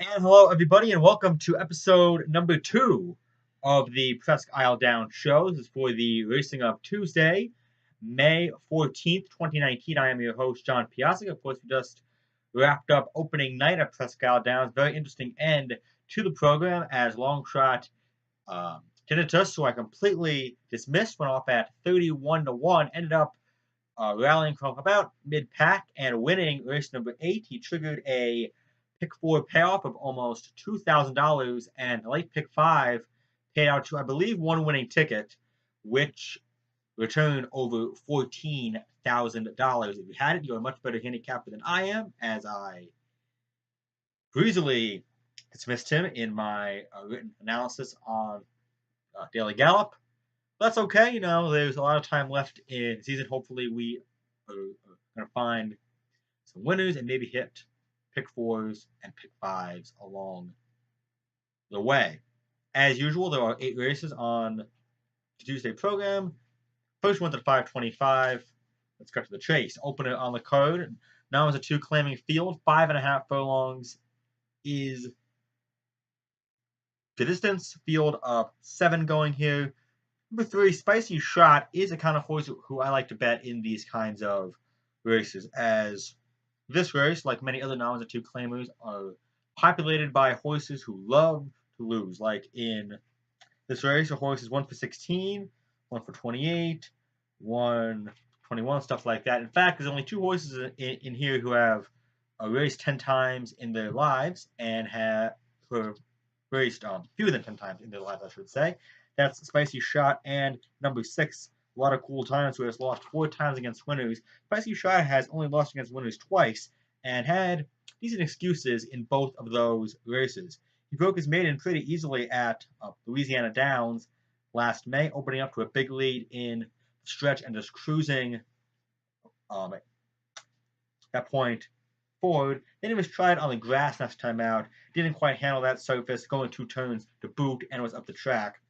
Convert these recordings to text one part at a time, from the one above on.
And hello, everybody, and welcome to episode number 2 of the Presque Down show. This is for the racing of Tuesday, May 14th, 2019. I am your host, John Piazza. Of course, we just wrapped up opening night at Presque Downs. Very interesting end to the program as Longshot Tinnitus, who I completely dismissed, went off at 31-1, ended up rallying from about mid-pack and winning race number 8. He triggered a pick 4 payoff of almost $2,000, and late pick 5 paid out to, I believe, one winning ticket, which returned over $14,000. If you had it, you're a much better handicapper than I am, as I breezily dismissed him in my written analysis on Daily Gallop. That's okay. There's a lot of time left in the season. Hopefully, we are going to find some winners and maybe hit pick 4s and pick 5s along the way. As usual, there are 8 races on the Tuesday program. First one's at 525. Let's cut to the chase. Opener on the card. Now is a 2 claiming field. 5.5 furlongs is the distance. Field of 7 going here. Number 3, Spicy Shot, is a kind of horse who I like to bet in these kinds of races, as this race, like many other noms and 2 claimers, are populated by horses who love to lose. Like in this race, a horse is 1 for 16, 1 for 28, 1 for 21, stuff like that. In fact, there's only 2 horses in here who have raced 10 times in their lives and who have raced fewer than 10 times in their lives, I should say. That's Spicy Shot and number 6, a lot of cool times, who has lost 4 times against winners. Presque has only lost against winners twice and had decent excuses in both of those races. He broke his maiden pretty easily at Louisiana Downs last May, opening up to a big lead in the stretch and just cruising that point forward. Then he was tried on the grass next time out. Didn't quite handle that surface, going 2 turns to boot, and was up the track.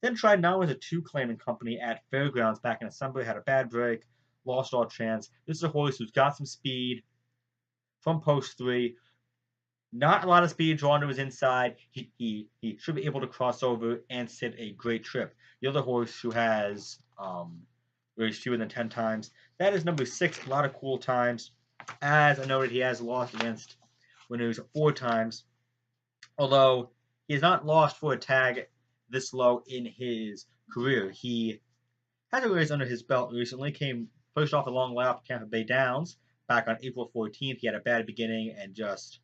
Then tried now as a 2 claiming company at Fairgrounds back in December, had a bad break, lost all chance. This is a horse who's got some speed from post 3. Not a lot of speed drawn to his inside. He should be able to cross over and sit a great trip. The other horse who has raced fewer than 10 times, that is number 6, a lot of cool times. As I noted, he has lost against winners 4 times, although he has not lost for a tag this low in his career. He has a race under his belt recently, came first off a long lap at Tampa Bay Downs back on April 14th. He had a bad beginning and just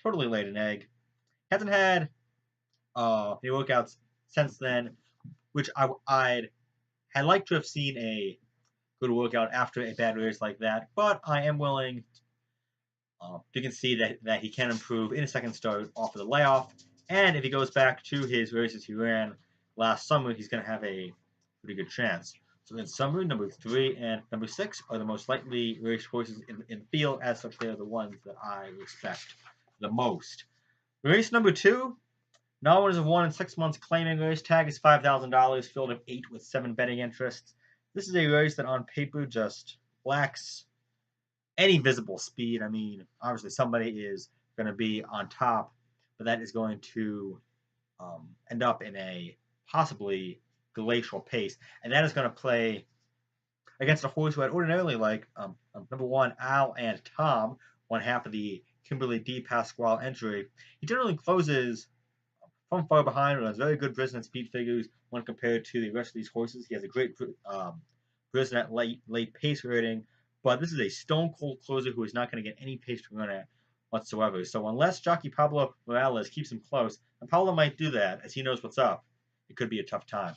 totally laid an egg. Hasn't had any workouts since then, which I'd had liked to have seen a good workout after a bad race like that, but I am willing to concede that he can improve in a second start off of the layoff. And if he goes back to his races he ran last summer, he's going to have a pretty good chance. So in summary, number 3 and number 6 are the most likely raced horses in the field. As such, they're the ones that I respect the most. Race number 2, no one is a 1 in 6 months claiming race. Tag is $5,000, field of 8 with 7 betting interests. This is a race that on paper just lacks any visible speed. I mean, obviously somebody is going to be on top, but that is going to end up in a possibly glacial pace, and that is going to play against a horse who had ordinarily, like number 1, Al and Tom, one half of the Kimberly D. Pasquale entry. He generally closes from far behind and has very good Brisbane speed figures when compared to the rest of these horses. He has a great Brisbane late pace rating, but this is a stone cold closer who is not going to get any pace to run at whatsoever. So unless jockey Pablo Morales keeps him close, and Pablo might do that as he knows what's up, it could be a tough time.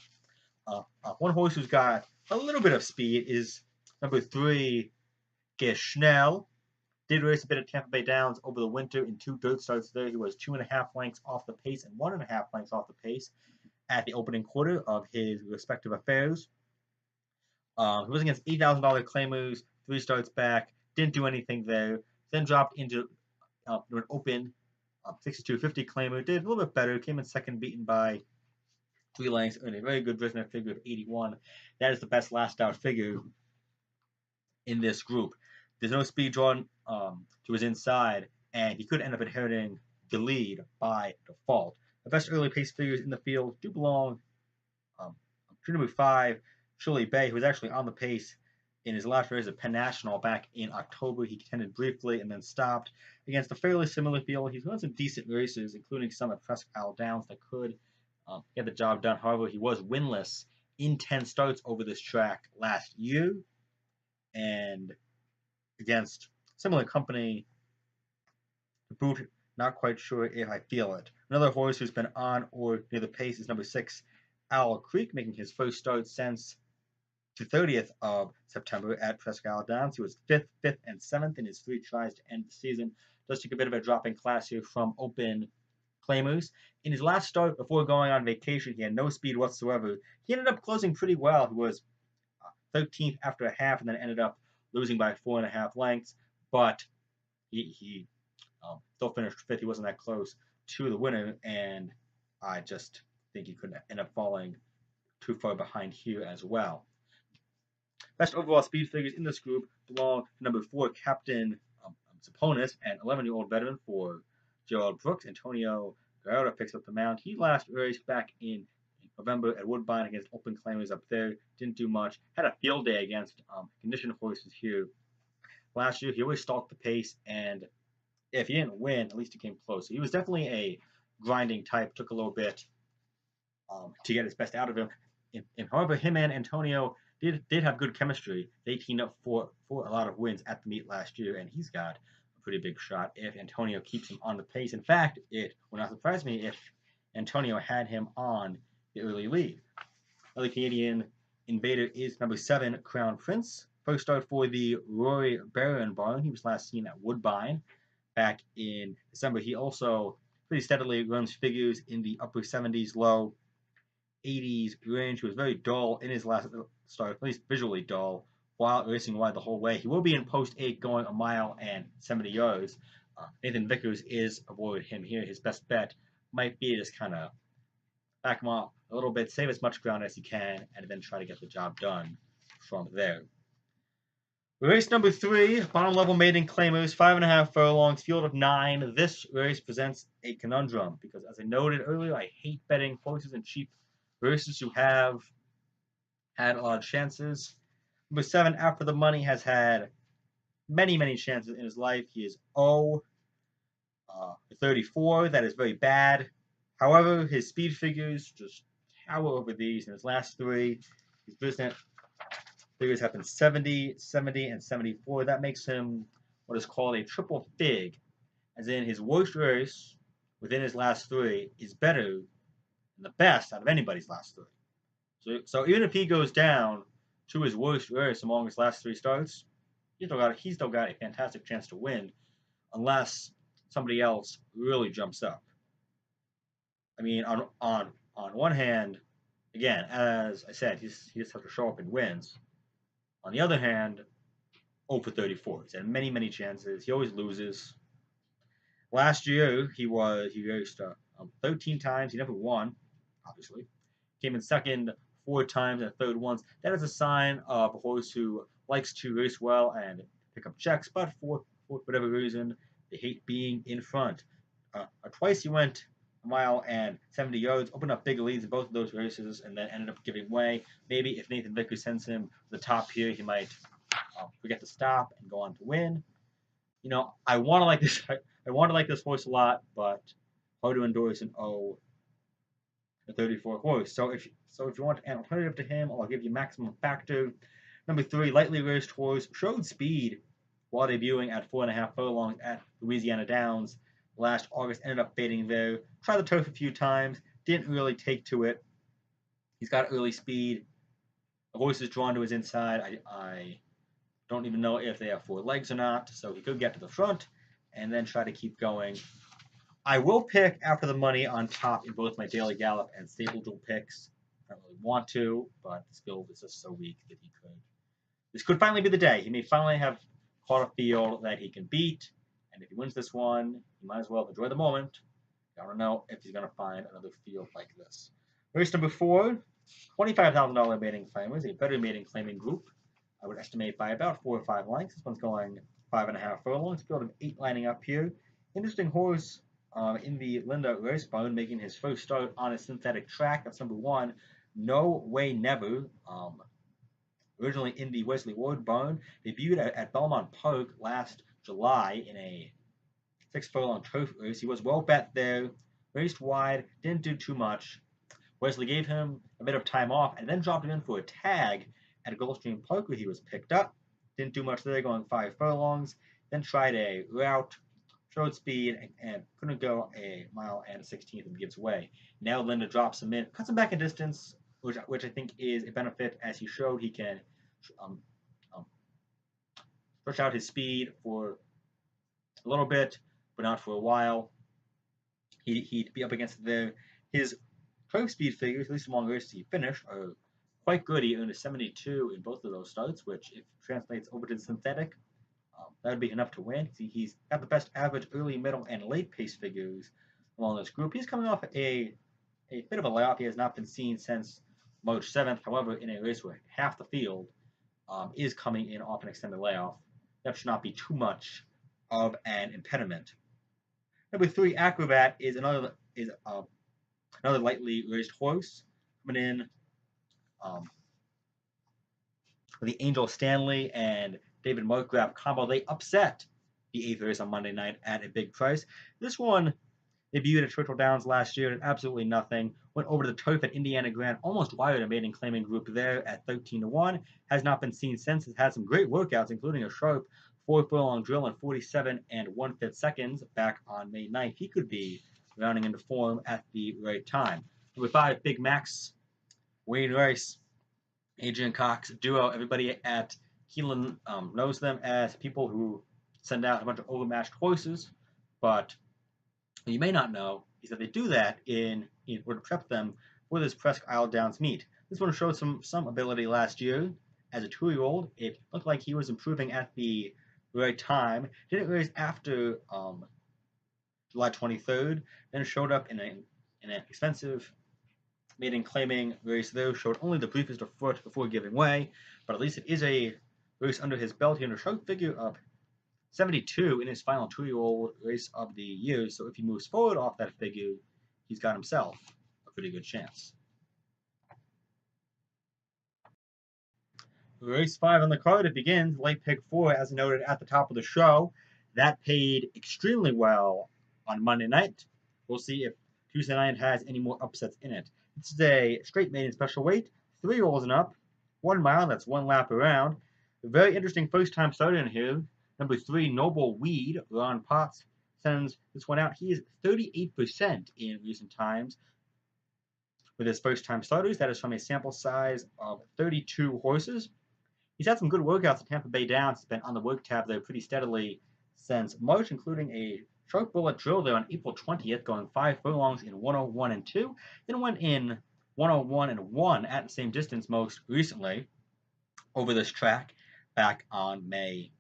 One horse who's got a little bit of speed is number 3, Geschnell. Did race a bit at Tampa Bay Downs over the winter in 2 dirt starts there. He was 2.5 lengths off the pace and 1.5 lengths off the pace at the opening quarter of his respective affairs. He was against $8,000 claimers, 3 starts back, didn't do anything there, then dropped into an open 62.50 claimer, did a little bit better, came in second, beaten by 3 lengths, earned a very good Brisbane figure of 81. That is the best last out figure in this group. There's no speed drawn to his inside, and he could end up inheriting the lead by default. The best early pace figures in the field do belong um, to number 5, Shirley Bay, who was actually on the pace in his last race at Penn National back in October. He contended briefly and then stopped against a fairly similar field. He's won some decent races, including some at Presque Downs that could get the job done. However, he was winless in 10 starts over this track last year, and against similar company to boot. Not quite sure if I feel it. Another horse who's been on or near the pace is number 6, Owl Creek, making his first start since the 30th of September at Presque Downs. He was 5th, 5th, and 7th in his 3 tries to end the season. Does take a bit of a drop in class here from open claimers. In his last start before going on vacation, he had no speed whatsoever. He ended up closing pretty well. He was 13th after a half and then ended up losing by 4.5 lengths, but he still finished 5th. He wasn't that close to the winner, and I just think he could end up falling too far behind here as well. Best overall speed figures in this group belong to number 4, Captain Saponis, an 11-year-old veteran for Gerald Brooks. Antonio Guerrero picks up the mount. He last raced back in November at Woodbine against open claimers up there. Didn't do much. Had a field day against conditioned horses here. Last year, he always stalked the pace, and if he didn't win, at least he came close. So he was definitely a grinding type. Took a little bit to get his best out of him. However, him and Antonio did have good chemistry. They teamed up for a lot of wins at the meet last year, and he's got a pretty big shot if Antonio keeps him on the pace. In fact, it would not surprise me if Antonio had him on the early lead. Another Canadian invader is number 7, Crown Prince. First start for the Roy Barron barn. He was last seen at Woodbine back in December. He also pretty steadily runs figures in the upper 70s, low 80s range. He was very dull in his last start, at least visually dull, while racing wide the whole way. He will be in post 8 going a mile and 70 yards. Nathan Vickers is avoid him here. His best bet might be to just kind of back him off a little bit, save as much ground as he can, and then try to get the job done from there. Race number 3, bottom level maiden claimers, 5.5 furlongs, field of 9. This race presents a conundrum because, as I noted earlier, I hate betting horses and cheap races who have had a lot of chances. Number 7, After the Money, has had many, many chances in his life. He is 0-34. That is very bad. However, his speed figures just tower over these. In his last 3, his business figures have been 70, 70, and 74. That makes him what is called a triple fig, as in his worst race within his last 3 is better than the best out of anybody's last 3. So even if he goes down to his worst race among his last 3 starts, he's still got a fantastic chance to win, unless somebody else really jumps up. I mean, on one hand, again, as I said, he just has to show up and wins. On the other hand, 0-34. He's had many, many chances. He always loses. Last year, he raced 13 times. He never won, obviously. Came in second 4 times and third once. That is a sign of a horse who likes to race well and pick up checks, but for whatever reason, they hate being in front. Twice he went a mile and 70 yards, opened up big leads in both of those races, and then ended up giving way. Maybe if Nathan Vickers sends him to the top here, he might forget to stop and go on to win. You know, I want to like this. I want to like this horse a lot, but hard to endorse an 0-34 horse. So if you want an alternative to him, I'll give you Maximum Factor. Number 3, lightly raced horse, showed speed while debuting at 4.5 furlongs at Louisiana Downs last August. Ended up fading there. Tried the turf a few times. Didn't really take to it. He's got early speed. The horse is drawn to his inside. I don't even know if they have 4 legs or not, so he could get to the front and then try to keep going. I will pick After the Money on top in both my Daily Gallop and Stable Duel picks. I don't really want to, but this build is just so weak that he could. This could finally be the day. He may finally have caught a field that he can beat, and if he wins this one, he might as well enjoy the moment. I don't know if he's going to find another field like this. Race number 4, $25,000 maiden claimers, a better maiden claiming group. I would estimate by about 4 or 5 lengths. This one's going 5.5 furlongs. Field of 8 lining up here. Interesting horse in the Linda Racebone, making his first start on a synthetic track. That's number 1. No Way Never. Originally in the Wesley Ward Barn, debuted at Belmont Park last July in a 6 furlong turf race. He was well bet there, raced wide, didn't do too much. Wesley gave him a bit of time off and then dropped him in for a tag at Gulfstream Park where he was picked up. Didn't do much there, going 5 furlongs. Then tried a route, showed speed, and couldn't go a mile and a 16th and gives way. Now Linda drops him in, cuts him back in distance, which I think is a benefit, as he showed he can um, um, stretch out his speed for a little bit, but not for a while. He'd be up against there. His turf speed figures, at least among races he finished, are quite good. He earned a 72 in both of those starts, which, if translates over to the synthetic, that would be enough to win. He's got the best average early, middle, and late pace figures along this group. He's coming off a bit of a layoff. He has not been seen since March 7th. However, in a race where half the field is coming in off an extended layoff, that should not be too much of an impediment. Number 3, Acrobat, is another lightly raced horse coming in with the Angel Stanley and David Markgraf combo. They upset the 8th race on Monday night at a big price. This one debuted at Churchill Downs last year and absolutely nothing. Went over to the turf at Indiana Grand, almost wired a maiden claiming group there at 13-1. Has not been seen since. Has had some great workouts, including a sharp 4 furlong drill in 47 1/5 seconds back on May 9th. He could be rounding into form at the right time. Number 5, Big Max, Wayne Rice, Adrian Cox duo. Everybody at Keeneland knows them as people who send out a bunch of overmatched horses, but what you may not know is that they do that in order to prep them for this Presque Isle Downs meet. This one showed some ability last year as a 2-year-old. It looked like he was improving at the right time. Didn't race after July 23rd. Then showed up in an expensive maiden claiming race there. Showed only the briefest of foot before giving way, but at least it is a race under his belt here, and a sharp figure of 72 in his final 2-year-old race of the year. So if he moves forward off that figure, he's got himself a pretty good chance. Race 5 on the card, it begins. Late pick 4, as noted at the top of the show. That paid extremely well on Monday night. We'll see if Tuesday night has any more upsets in it. This is a straight maiden special weight, 3 rolls and up, 1 mile, that's 1 lap around. A very interesting first time starter in here. Number 3, Noble Weed, Ron Potts sends this one out. He is 38% in recent times with his first time starters. That is from a sample size of 32 horses. He's had some good workouts at Tampa Bay Downs. He's been on the work tab there pretty steadily since March, including a sharp bullet drill there on April 20th, going 5 furlongs in 101 2. Then went in 101 1 at the same distance most recently over this track back on May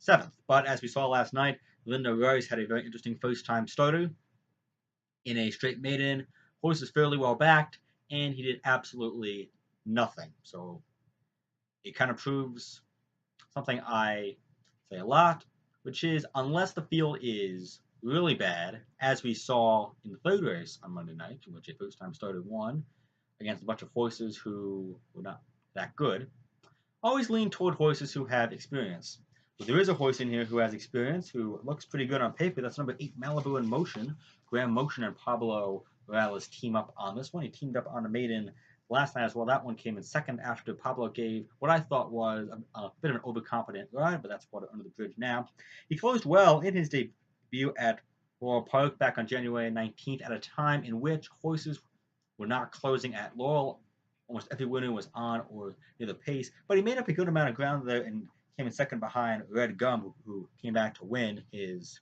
7th. But as we saw last night, Linda Rice had a very interesting first-time starter in a straight maiden. Horse is fairly well backed, and he did absolutely nothing. So it kind of proves something I say a lot, which is unless the field is really bad, as we saw in the third race on Monday night, in which a first-time starter won against a bunch of horses who were not that good, always lean toward horses who have experience. But there is a horse in here who has experience, who looks pretty good on paper. That's number 8, Malibu in Motion. Graham Motion and Pablo Morales team up on this one. He teamed up on a maiden last night as well. That one came in second after Pablo gave what I thought was a bit of an overconfident ride, but that's water under the bridge now. He closed well in his debut at Laurel Park back on January 19th at a time in which horses were not closing at Laurel. Almost every winner was on or near the pace, but he made up a good amount of ground there and came in second behind Red Gum, who came back to win his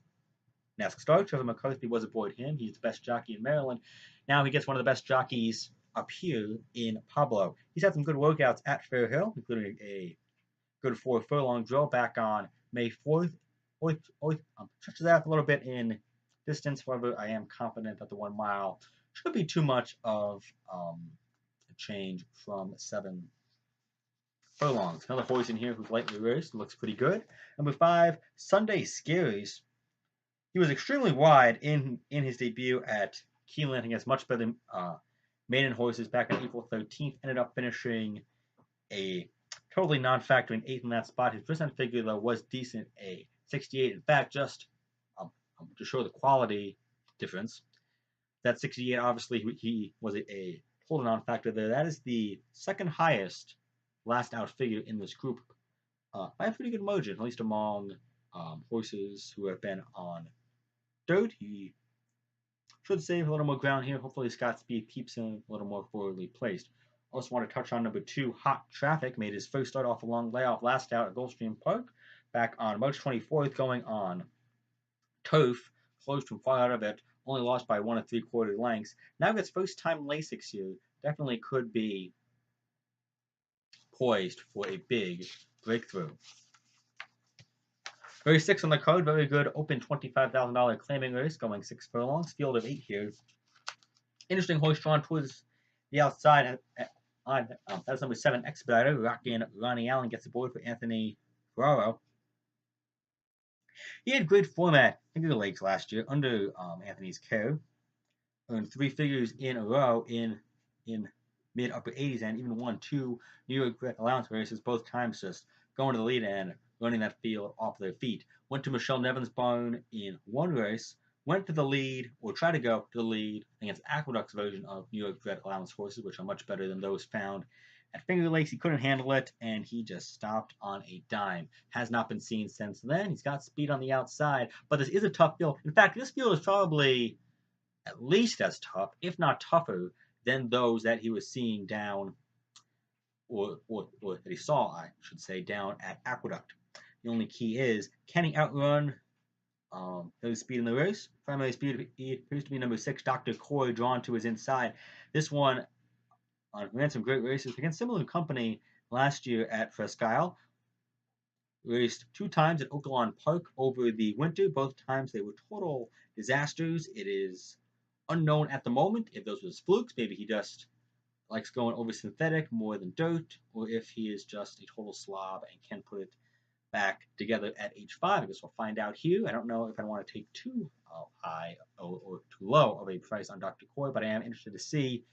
next start. Trevor McCarthy was aboard him. He's the best jockey in Maryland. Now he gets one of the best jockeys up here in Pablo. He's had some good workouts at Fair Hill, including a good 4 furlong drill back on May 4th. Stretches out a little bit in distance. However, I am confident that the 1 mile should be too much of a change from 7 furlongs. Another horse in here who's lightly raced, looks pretty good. Number 5, Sunday Scaries. He was extremely wide in his debut at Keeneland against much better maiden horses back on April 13th. Ended up finishing a totally non-factoring 8th in that spot. His percent figure though was decent, a 68. In fact, just to show the quality difference, that 68 obviously he was a total non-factor there. That is the second highest last out figure in this group by a pretty good margin, at least among horses who have been on dirt. He should save a little more ground here. Hopefully Scott Speed keeps him a little more forwardly placed. Also want to touch on number 2, Hot Traffic. Made his first start off a long layoff last out at Gulfstream Park back on March 24th, going on turf, close to far out of it, only lost by 1 3/4 lengths. Now gets first time Lasix here. Definitely could be poised for a big breakthrough. Race 6 on the card, very good open $25,000 claiming race, going 6 furlongs, field of 8 here. Interesting horse drawn towards the outside. That's number 7, Expediter. Rockin' Ronnie Allen gets aboard for Anthony Ferraro. He had great form at Finger Lakes last year under Anthony's care. Earned 3 figures in a row in mid upper 80s and even won 2 New York allowance races, both times just going to the lead and running that field off their feet. Went to Michelle Nevin's barn in one race, went to the lead, or tried to go to the lead against Aqueduct's version of New York bred allowance horses, which are much better than those found at Finger Lakes. He couldn't handle it, and he just stopped on a dime. Has not been seen since then. He's got speed on the outside, but this is a tough field. In fact, this field is probably at least as tough, if not tougher, than those that he was seeing down, or that he saw, I should say, down at Aqueduct. The only key is, can he outrun those speed in the race? Primary speed appears to be number 6, Dr. Coy, drawn to his inside. This one ran some great races against similar company last year at Presque. Raced 2 times at Oaklawn Park over the winter. Both times they were total disasters. It is unknown at the moment if those was flukes. Maybe he just likes going over synthetic more than dirt, or if he is just a total slob and can put it back together at H5. I guess we'll find out here. I don't know if I want to take too high or too low of a price on Dr. Coy, but I am interested to see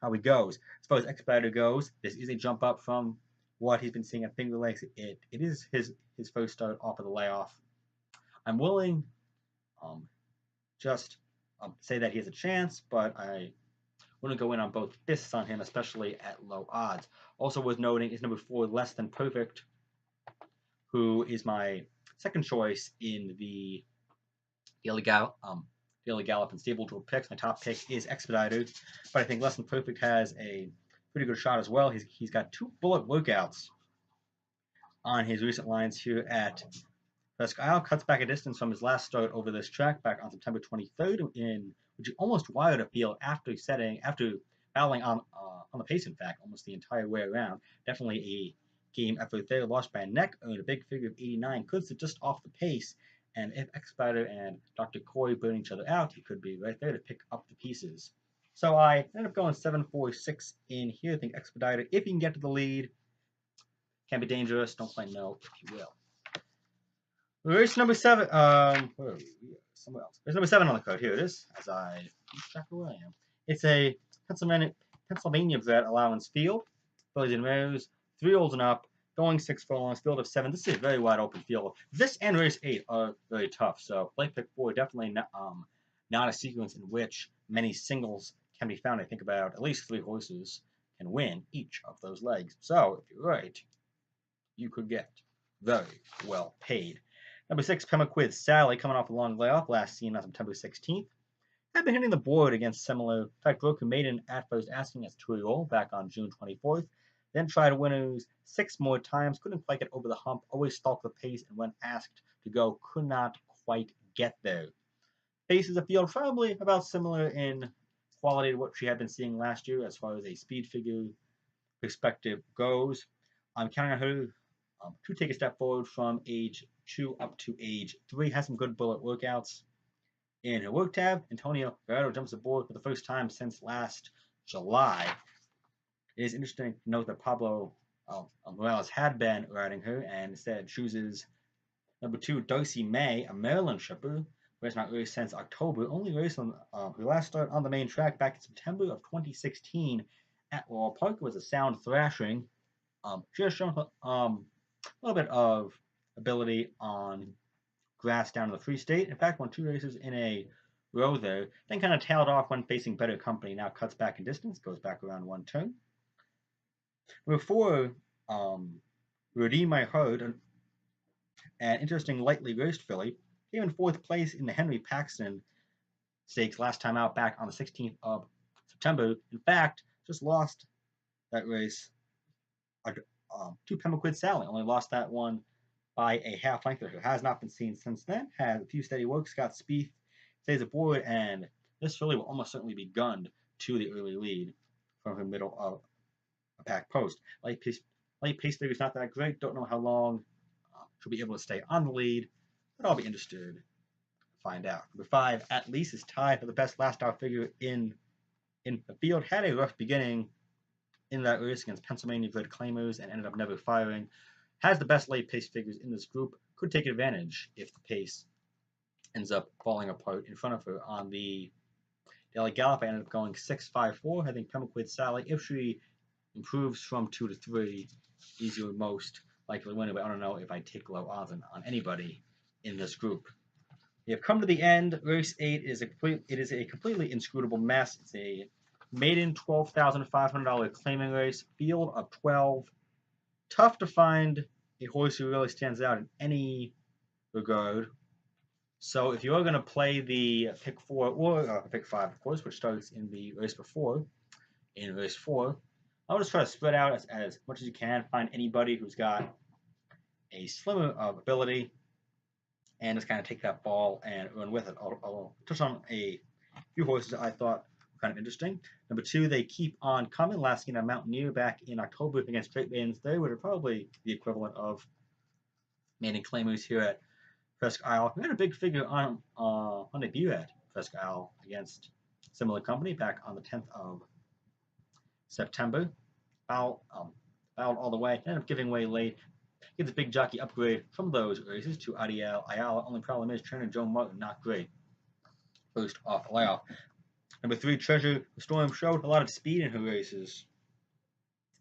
how he goes. As far as Expediter goes, this is a jump up from what he's been seeing at Finger Lakes. It is his first start off of the layoff. I'm willing just say that he has a chance, but I wouldn't go in on both fists on him, especially at low odds. Also worth noting is number 4, Less Than Perfect, who is my second choice in the Daily Gallop and Stable Tour picks. My top pick is Expediter, but I think Less Than Perfect has a pretty good shot as well. He's got 2 bullet workouts on his recent lines here at Presque. Cuts back a distance from his last start over this track back on September 23rd, in which he almost wired a field after battling on the pace, in fact, almost the entire way around. Definitely a game effort there. Lost by a neck, earned a big figure of 89. Could sit just off the pace, and if Expediter and Dr. Coy burn each other out, he could be right there to pick up the pieces. So I ended up going 7-4-6 in here. I think Expediter, if he can get to the lead, can be dangerous. Don't quite know if he will. Race number 7. Where are we? Somewhere else. Race number 7 on the card. Here it is. As I lose track of where I am. It's a Pennsylvania bred allowance field. Fillies and mares, 3 olds and up, going 6 furlongs. Field of 7. This is a very wide open field. This and race 8 are very tough. So play pick 4 definitely not a sequence in which many singles can be found. I think about at least 3 horses can win each of those legs. So if you're right, you could get very well paid. Number 6, Pemaquid Sally, coming off a long layoff, last seen on September 16th. Had been hitting the board against similar, in fact, broke a maiden at first asking as 2-year-old back on June 24th. Then tried winners 6 more times, couldn't quite get over the hump, always stalked the pace, and when asked to go, could not quite get there. Pace is a field probably about similar in quality to what she had been seeing last year as far as a speed figure perspective goes. I'm counting on her to take a step forward from age 2 up to age 3. Has some good bullet workouts in her work tab. Antonio Guerrero jumps aboard for the first time since last July. It is interesting to note that Pablo Morales had been riding her and instead chooses number 2, Darcy May, a Maryland shipper, race not raced since October. Only race on who last started on the main track back in September of 2016 at Laurel Park. It was a sound thrashing. She has shown a little bit of ability on grass down in the Free State. In fact, won 2 races in a row there. Then kind of tailed off when facing better company. Now cuts back in distance, goes back around 1 turn. Before Redeem My Heart, an interesting lightly raced filly, came in 4th place in the Henry Paxton Stakes last time out back on the 16th of September. In fact, just lost that race to Pemaquid Sally. Only lost that one by a half length, who has not been seen since then. Has a few steady works, Scott Spieth stays aboard, and this filly will almost certainly be gunned to the early lead from the middle of a pack post. Late pace figure is not that great. Don't know how long she'll be able to stay on the lead, but I'll be interested to find out. Number 5, At Least, is tied for the best last out figure in the field. Had a rough beginning in that race against Pennsylvania good claimers and ended up never firing. Has the best late pace figures in this group. Could take advantage if the pace ends up falling apart in front of her. On the daily gallop, I ended up going 6.54. I think Pemaquid Sally, if she improves from 2 to 3, is your most likely winner. But I don't know if I take low odds on anybody in this group. We have come to the end. Race 8 is a completely inscrutable mess. It's a maiden $12,500 claiming race, field of 12. Tough to find a horse who really stands out in any regard. So if you're going to play the pick 4 or pick 5, of course, which starts in the race before, in race 4, I'll just try to spread out as much as you can. Find anybody who's got a slimmer of ability and just kind of take that ball and run with it. I'll touch on a few horses that I thought were kind of interesting. Number 2, They Keep On Coming, last seen at Mountaineer back in October against Straight Maidens. They were probably the equivalent of maiden claimers here at Presque. We had a big figure on debut at Presque against similar company back on the 10th of September. Fouled all the way, ended up giving way late. Get the big jockey upgrade from those races to Adiel Ayala. Only problem is trainer Joe Martin, not great. First off layoff. Number 3, Treasure the Storm, showed a lot of speed in her races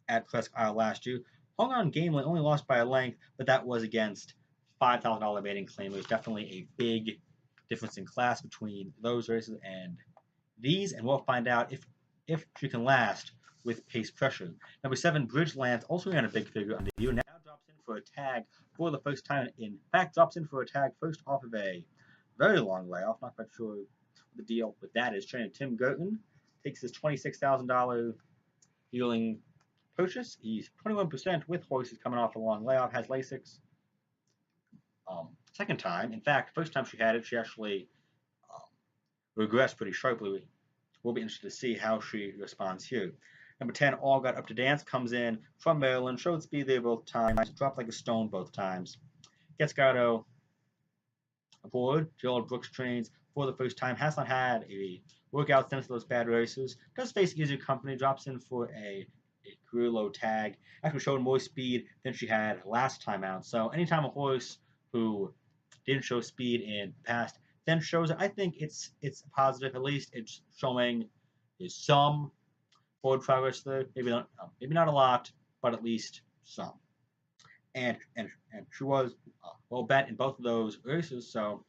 at Presque Isle last year. Hung on gamely, only lost by a length, but that was against $5,000 maiden claimers. Definitely a big difference in class between those races and these, and we'll find out if she can last with pace pressure. Number 7, Bridgelands, also ran a big figure on debut. Now drops in for a tag for the first time. In fact, drops in for a tag first off of a very long layoff. Not quite sure what the deal with that is. Trainer Tim Gerton takes his $26,000 yearling purchase. He's 21% with horses coming off a long layoff. Has Lasix. Second time. In fact, first time she had it, she actually regressed pretty sharply. We'll be interested to see how she responds here. Number 10, All Got Up to Dance, comes in from Maryland, showed speed there both times, dropped like a stone both times. Gets Gatto aboard. Gerald Brooks trains for the first time, has not had a workout since those bad races. Does face easier company, drops in for a career low tag. Actually showed more speed than she had last time out. So anytime a horse who didn't show speed in the past then shows it, I think it's positive. At least it's showing there's some forward progress there. Maybe not a lot, but at least some. And she was well bet in both of those races. So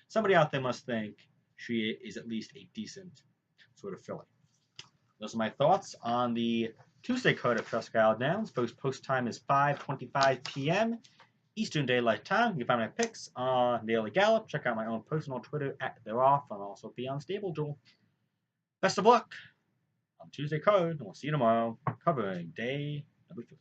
somebody out there must think she is at least a decent sort of filly. Those are my thoughts on the Tuesday card at Presque Isle Downs. Post time is 5:25 p.m. Eastern Daylight Time. You can find my picks on Daily Gallop. Check out my own personal Twitter at They're Off. I'll also be on Stable Jewel. Best of luck on Tuesday card, and we'll see you tomorrow covering day number 3.